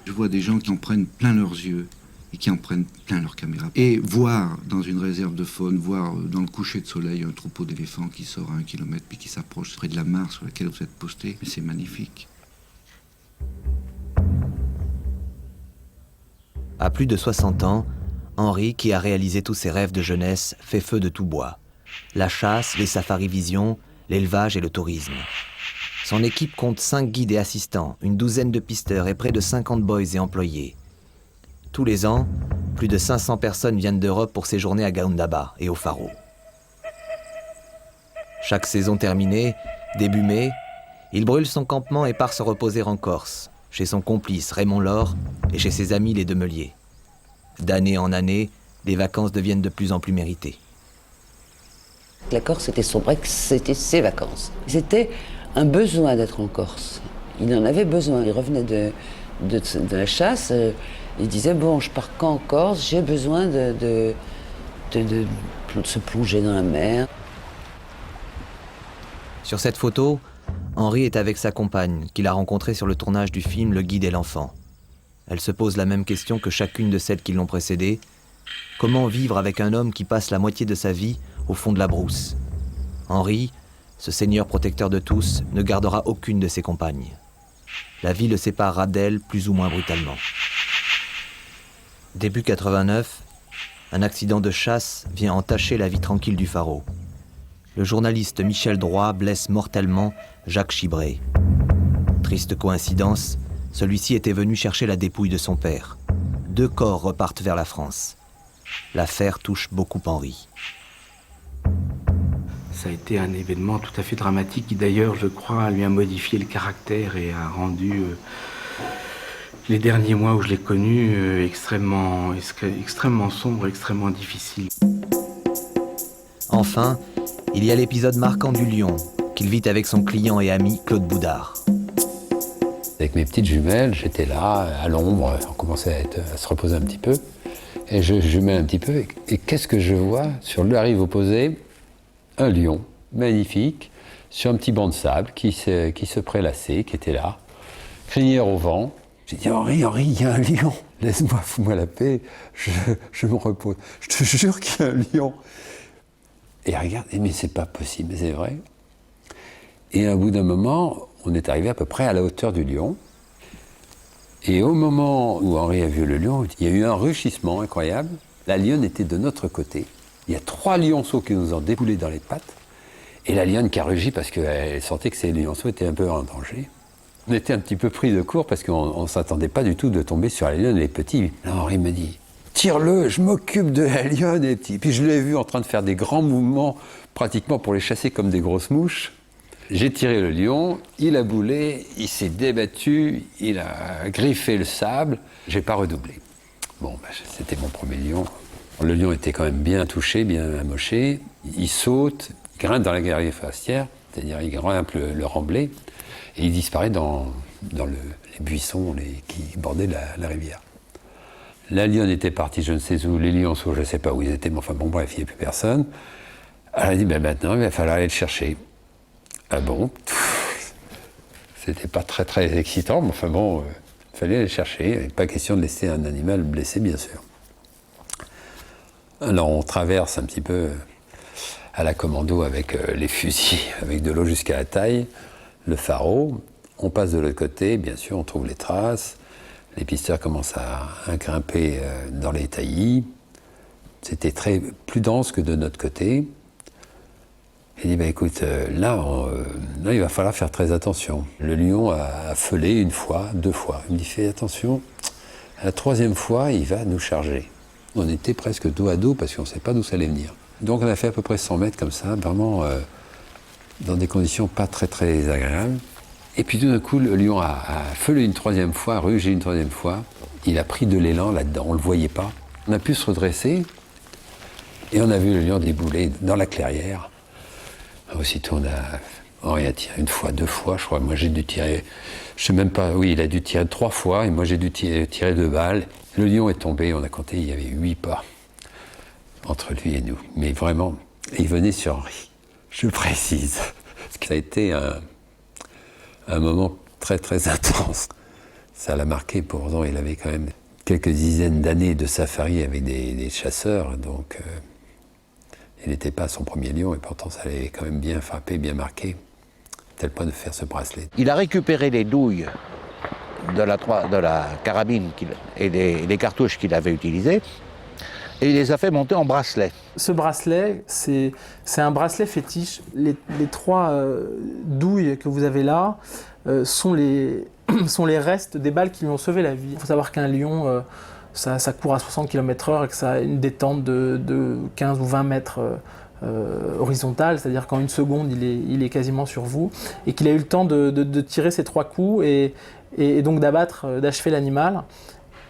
Je vois des gens qui en prennent plein leurs yeux. Et qui en prennent plein leur caméra. Et voir dans une réserve de faune, voir dans le coucher de soleil un troupeau d'éléphants qui sort à 1 kilomètre puis qui s'approche près de la mare sur laquelle vous êtes posté, mais c'est magnifique. À plus de 60 ans, Henri, qui a réalisé tous ses rêves de jeunesse, fait feu de tout bois. La chasse, les safaris vision, l'élevage et le tourisme. Son équipe compte 5 guides et assistants, une douzaine de pisteurs et près de 50 boys et employés. Tous les ans, plus de 500 personnes viennent d'Europe pour séjourner à Gaoundaba et au Faro. Chaque saison terminée, début mai, il brûle son campement et part se reposer en Corse, chez son complice Raymond Laure et chez ses amis les Demeliers. D'année en année, les vacances deviennent de plus en plus méritées. La Corse, c'était son break, c'était ses vacances. C'était un besoin d'être en Corse. Il en avait besoin. Il revenait de la chasse. Il disait, bon, je pars quand en Corse, j'ai besoin de se plonger dans la mer. Sur cette photo, Henri est avec sa compagne, qu'il a rencontrée sur le tournage du film Le Guide et l'Enfant. Elle se pose la même question que chacune de celles qui l'ont précédée. Comment vivre avec un homme qui passe la moitié de sa vie au fond de la brousse? Henri, ce seigneur protecteur de tous, ne gardera aucune de ses compagnes. La vie le séparera d'elle plus ou moins brutalement. Début 89, un accident de chasse vient entacher la vie tranquille du Faro. Le journaliste Michel Droit blesse mortellement Jacques Chibré. Triste coïncidence, celui-ci était venu chercher la dépouille de son père. 2 corps repartent vers la France. L'affaire touche beaucoup Henri. Ça a été un événement tout à fait dramatique qui d'ailleurs, je crois, lui a modifié le caractère et a rendu les derniers mois où je l'ai connu extrêmement sombre, extrêmement difficile. Enfin, il y a l'épisode marquant du lion, qu'il vit avec son client et ami Claude Boudard. Avec mes petites jumelles, j'étais là, à l'ombre, on commençait à se reposer un petit peu. Et je jumelle un petit peu, et qu'est-ce que je vois sur le rive opposée? Un lion, magnifique, sur un petit banc de sable qui se prélassait, qui était là, crinière au vent. J'ai dit, Henri, il y a un lion. Laisse-moi, fous-moi la paix, je me repose. Je te jure qu'il y a un lion. Et regarde, mais c'est pas possible, mais c'est vrai. Et au bout d'un moment, on est arrivé à peu près à la hauteur du lion. Et au moment où Henri a vu le lion, il y a eu un rugissement incroyable. La lionne était de notre côté. Il y a 3 lionceaux qui nous ont déboulé dans les pattes. Et la lionne qui a rugi parce qu'elle sentait que ces lionceaux étaient un peu en danger. On était un petit peu pris de court parce qu'on ne s'attendait pas du tout de tomber sur la lionne, les petits. Là, Henri me dit, tire-le, je m'occupe de la lionne, les petits. Puis je l'ai vu en train de faire des grands mouvements, pratiquement pour les chasser comme des grosses mouches. J'ai tiré le lion, il a boulé, il s'est débattu, il a griffé le sable. J'ai pas redoublé. Bon, c'était mon premier lion. Le lion était quand même bien touché, bien amoché. Il saute, il grimpe dans la galerie forestière, c'est-à-dire il grimpe le remblai, et il disparaît dans les buissons qui bordaient la rivière. La lionne était partie, je ne sais où, les lionceaux, je ne sais pas où ils étaient, mais enfin bon, bref, il n'y a plus personne. Elle a dit, maintenant, il va falloir aller le chercher. Ah bon? C'était pas très très excitant, mais enfin bon, il fallait aller le chercher. Il n'avait pas question de laisser un animal blessé, bien sûr. Alors on traverse un petit peu à la commando avec les fusils, avec de l'eau jusqu'à la taille, le Faro. On passe de l'autre côté, bien sûr, on trouve les traces. Les pisteurs commencent à grimper dans les taillis. C'était plus dense que de notre côté. Il dit, bah, écoute, là, il va falloir faire très attention. Le lion a feulé une fois, 2 fois. Il me dit, fais attention, la 3e fois, il va nous charger. On était presque dos à dos parce qu'on ne savait pas d'où ça allait venir. Donc on a fait à peu près 100 mètres comme ça, vraiment dans des conditions pas très très agréables. Et puis tout d'un coup, le lion a feulé une 3e fois, rugé une 3e fois. Il a pris de l'élan là-dedans, on ne le voyait pas. On a pu se redresser et on a vu le lion débouler dans la clairière. Aussitôt, Henri a tiré 1 fois, 2 fois, je crois. Moi, j'ai dû tirer, je sais même pas, oui, il a dû tirer 3 fois, et moi, j'ai dû tirer 2 balles. Le lion est tombé, on a compté, il y avait 8 pas entre lui et nous. Mais vraiment, il venait sur Henri, je précise. Parce que ça a été un moment très, très intense. Ça l'a marqué, pourtant, il avait quand même quelques dizaines d'années de safari avec des chasseurs, donc... il n'était pas son premier lion et pourtant ça l'avait quand même bien frappé, bien marqué, tel point de faire ce bracelet. Il a récupéré les douilles de la carabine et des cartouches qu'il avait utilisées et il les a fait monter en bracelet. Ce bracelet, c'est un bracelet fétiche. Les 3 douilles que vous avez là sont les restes des balles qui lui ont sauvé la vie. Il faut savoir qu'un lion... Ça court à 60 km/h et que ça a une détente de 15 ou 20 mètres horizontale, c'est-à-dire qu'en 1 seconde, il est quasiment sur vous, et qu'il a eu le temps de tirer ces 3 coups et donc d'achever l'animal,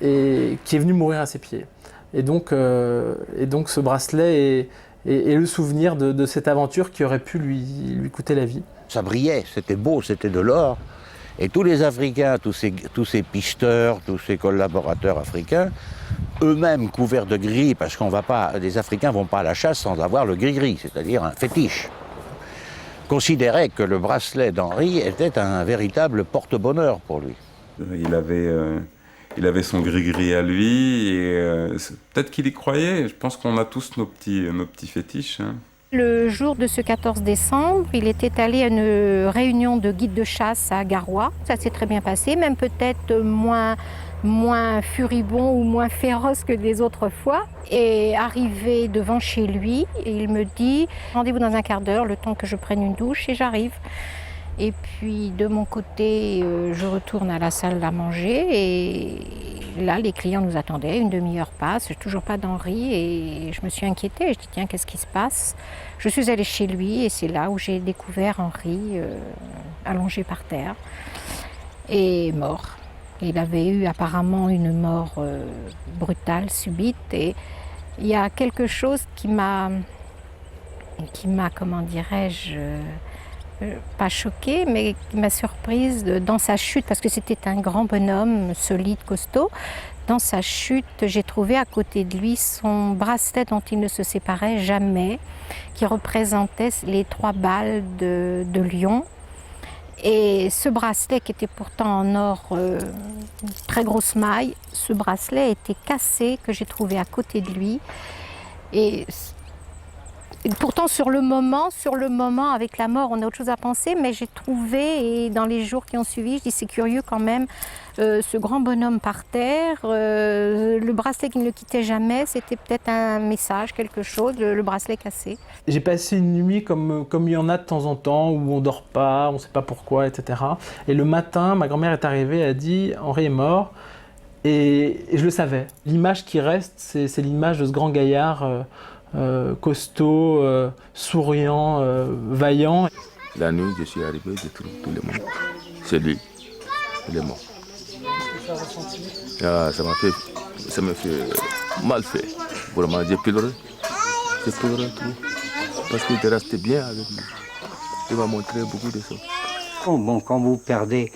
et qui est venu mourir à ses pieds. Et donc ce bracelet est le souvenir de cette aventure qui aurait pu lui coûter la vie. Ça brillait, c'était beau, c'était de l'or. Et tous les Africains, tous ces pisteurs, tous ces collaborateurs africains, eux-mêmes couverts de gris, parce les Africains ne vont pas à la chasse sans avoir le gris-gris, c'est-à-dire un fétiche, considéraient que le bracelet d'Henri était un véritable porte-bonheur pour lui. Il avait son gris-gris à lui, et peut-être qu'il y croyait. Je pense qu'on a tous nos petits fétiches. Hein. Le jour de ce 14 décembre, il était allé à une réunion de guides de chasse à Garoua. Ça s'est très bien passé, même peut-être moins furibond ou moins féroce que les autres fois. Et arrivé devant chez lui, il me dit « Rendez-vous dans un quart d'heure, le temps que je prenne une douche et j'arrive ». Et puis de mon côté, je retourne à la salle à manger et là, les clients nous attendaient, 1 demi-heure passe, toujours pas d'Henri et je me suis inquiétée. Je dis tiens, qu'est-ce qui se passe? Je suis allée chez lui et c'est là où j'ai découvert Henri allongé par terre et mort. Il avait eu apparemment une mort brutale, subite, et il y a quelque chose qui m'a, comment dirais-je, pas choquée, mais qui m'a surprise dans sa chute, parce que c'était un grand bonhomme, solide, costaud. Dans sa chute, j'ai trouvé à côté de lui son bracelet dont il ne se séparait jamais, qui représentait les 3 balles de lion. Et ce bracelet, qui était pourtant en or, très grosse maille, ce bracelet était cassé, que j'ai trouvé à côté de lui. Et pourtant, sur le moment, avec la mort, on a autre chose à penser, mais j'ai trouvé, et dans les jours qui ont suivi, je dis c'est curieux quand même, ce grand bonhomme par terre, le bracelet qui ne le quittait jamais, c'était peut-être un message, quelque chose, le bracelet cassé. J'ai passé une nuit comme il y en a de temps en temps, où on dort pas, on ne sait pas pourquoi, etc. Et le matin, ma grand-mère est arrivée, elle a dit « Henri est mort ». Et je le savais. L'image qui reste, c'est l'image de ce grand gaillard costaud, souriant, vaillant. La nuit, je suis arrivé, je trouve tout le monde. C'est lui, il est mort. Ah, ça m'a fait mal fait. Vraiment, j'ai pleuré tout. Parce qu'il était resté bien avec lui. Il m'a montré beaucoup de choses. Bon, quand vous perdez,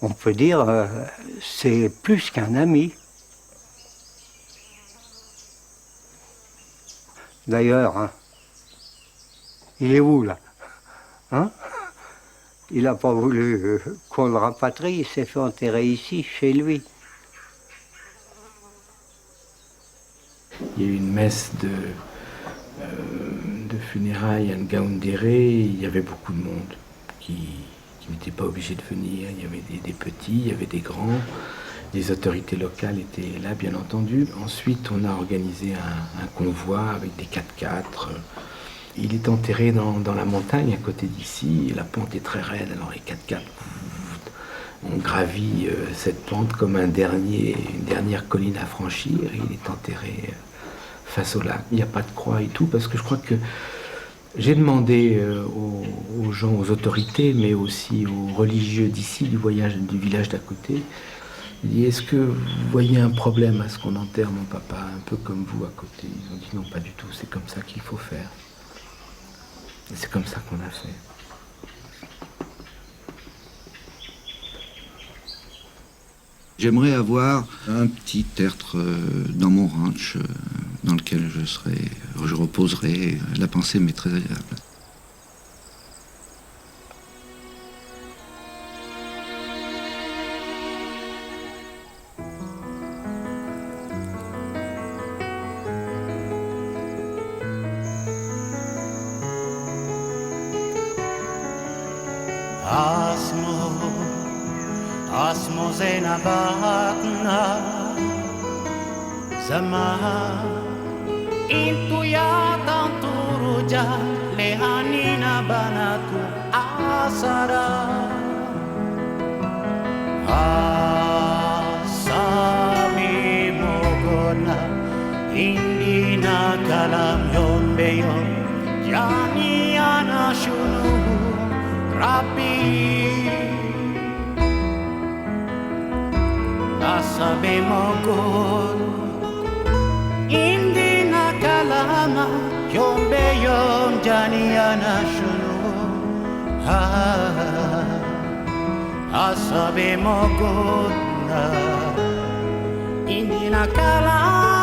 on peut dire, c'est plus qu'un ami. D'ailleurs, hein, il est où là, hein? Il n'a pas voulu qu'on le rapatrie, il s'est fait enterrer ici, chez lui. Il y a eu une messe de funérailles à Ngaoundéré, il y avait beaucoup de monde qui n'était pas obligé de venir. Il y avait des petits, il y avait des grands. Les autorités locales étaient là, bien entendu. Ensuite, on a organisé un convoi avec des 4x4 Il est enterré dans la montagne à côté d'ici. La pente est très raide, alors les 4x4, on gravit cette pente comme une dernière colline à franchir. Il est enterré face au lac. Il n'y a pas de croix et tout, parce que je crois que j'ai demandé aux gens, aux autorités, mais aussi aux religieux d'ici, du village d'à côté, il dit, est-ce que vous voyez un problème à ce qu'on enterre mon papa un peu comme vous à côté? Ils ont dit non, pas du tout, c'est comme ça qu'il faut faire. Et c'est comme ça qu'on a fait. J'aimerais avoir un petit tertre dans mon ranch dans lequel je reposerai. La pensée m'est très agréable. Asmo zenabatna Zaman Intuya tanturuja Lehanina banatu asara Asami mogona Indina kalam yombeyo Yani anashunu Rabbi Sabemos good Indi nakalama Yombe yom janiana shunu Sabemos good Indi nakalama